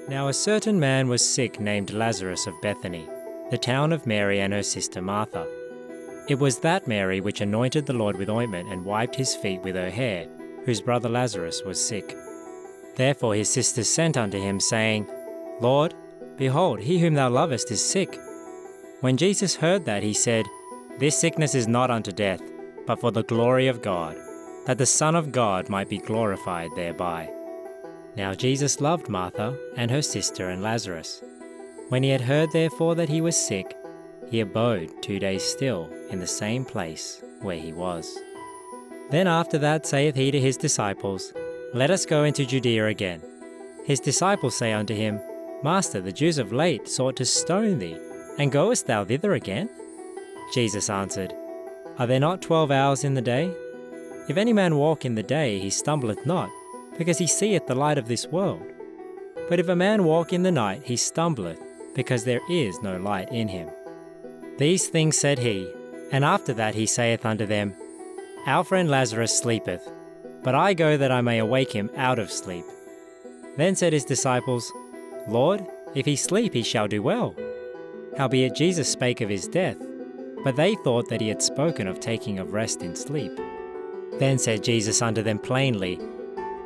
Now a certain man was sick named Lazarus of Bethany, the town of Mary and her sister Martha. It was that Mary which anointed the Lord with ointment and wiped his feet with her hair, whose brother Lazarus was sick. Therefore his sisters sent unto him, saying, Lord, behold, he whom thou lovest is sick. When Jesus heard that, he said, This sickness is not unto death, but for the glory of God, that the Son of God might be glorified thereby. Now Jesus loved Martha and her sister and Lazarus. When he had heard therefore that he was sick, he abode 2 days still in the same place where he was. Then after that saith he to his disciples, Let us go into Judea again. His disciples say unto him, Master, the Jews of late sought to stone thee, and goest thou thither again? Jesus answered, Are there not 12 hours in the day? If any man walk in the day, he stumbleth not, because he seeth the light of this world. But if a man walk in the night, he stumbleth, because there is no light in him. These things said he, and after that he saith unto them, Our friend Lazarus sleepeth, but I go that I may awake him out of sleep. Then said his disciples, Lord, if he sleep, he shall do well. Howbeit Jesus spake of his death, but they thought that he had spoken of taking of rest in sleep. Then said Jesus unto them plainly,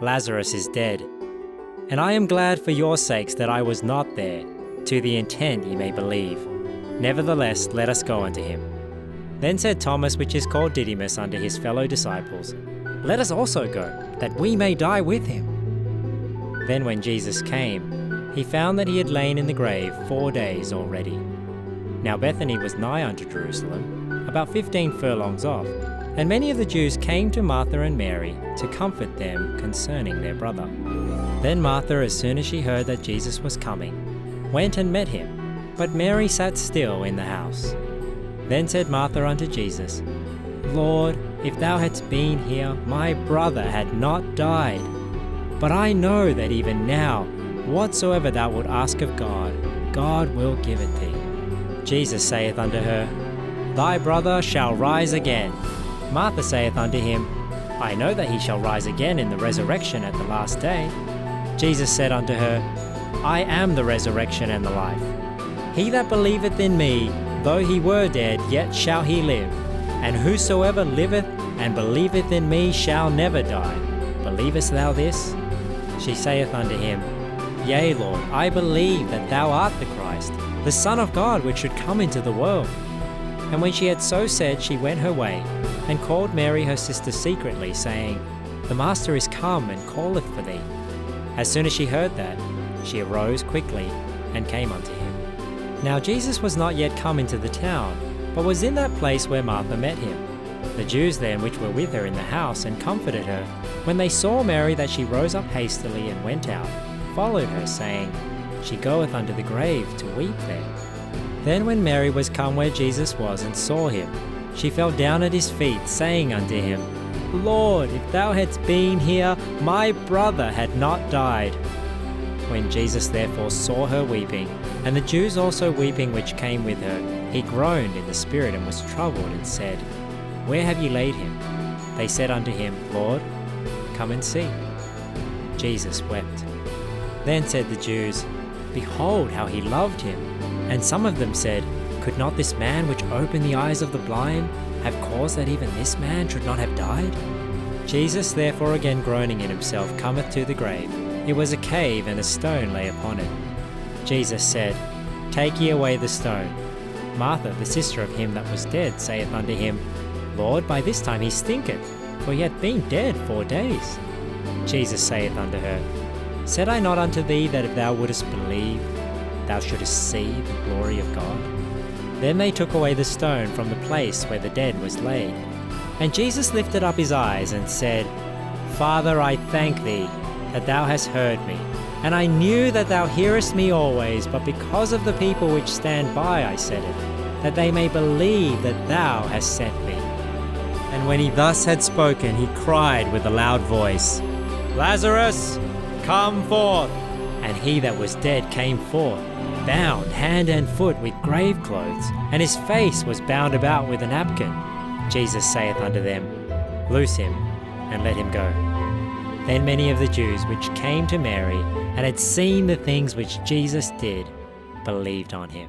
Lazarus is dead, and I am glad for your sakes that I was not there, to the intent ye may believe. Nevertheless, let us go unto him. Then said Thomas, which is called Didymus, unto his fellow disciples, Let us also go, that we may die with him. Then when Jesus came, he found that he had lain in the grave 4 days already. Now Bethany was nigh unto Jerusalem, about 15 furlongs off, and many of the Jews came to Martha and Mary to comfort them concerning their brother. Then Martha, as soon as she heard that Jesus was coming, went and met him, but Mary sat still in the house. Then said Martha unto Jesus, Lord, if thou hadst been here, my brother had not died. But I know that even now, whatsoever thou wilt ask of God, God will give it thee. Jesus saith unto her, Thy brother shall rise again. Martha saith unto him, I know that he shall rise again in the resurrection at the last day. Jesus said unto her, I am the resurrection and the life. He that believeth in me, though he were dead, yet shall he live. And whosoever liveth and believeth in me shall never die. Believest thou this? She saith unto him, Yea, Lord, I believe that thou art the Christ, the Son of God, which should come into the world. And when she had so said, she went her way, and called Mary her sister secretly, saying, The Master is come, and calleth for thee. As soon as she heard that, she arose quickly, and came unto him. Now Jesus was not yet come into the town, but was in that place where Martha met him. The Jews then which were with her in the house, and comforted her, when they saw Mary that she rose up hastily and went out, followed her, saying, She goeth unto the grave to weep there. Then when Mary was come where Jesus was, and saw him, she fell down at his feet, saying unto him, Lord, if thou hadst been here, my brother had not died. When Jesus therefore saw her weeping, and the Jews also weeping which came with her, he groaned in the spirit, and was troubled, and said, Where have ye laid him? They said unto him, Lord, come and see. Jesus wept. Then said the Jews, Behold how he loved him. And some of them said, Could not this man which opened the eyes of the blind have caused that even this man should not have died? Jesus therefore again groaning in himself cometh to the grave. It was a cave, and a stone lay upon it. Jesus said, Take ye away the stone. Martha, the sister of him that was dead, saith unto him, Lord, by this time he stinketh, for he hath been dead 4 days. Jesus saith unto her, Said I not unto thee that if thou wouldest believe, thou shouldest see the glory of God? Then they took away the stone from the place where the dead was laid. And Jesus lifted up his eyes and said, Father, I thank thee that thou hast heard me. And I knew that thou hearest me always, but because of the people which stand by I said it, that they may believe that thou hast sent me. And when he thus had spoken, he cried with a loud voice, Lazarus, come forth! And he that was dead came forth, bound hand and foot with grave clothes, and his face was bound about with a napkin. Jesus saith unto them, Loose him, and let him go. Then many of the Jews which came to Mary, and had seen the things which Jesus did, believed on him.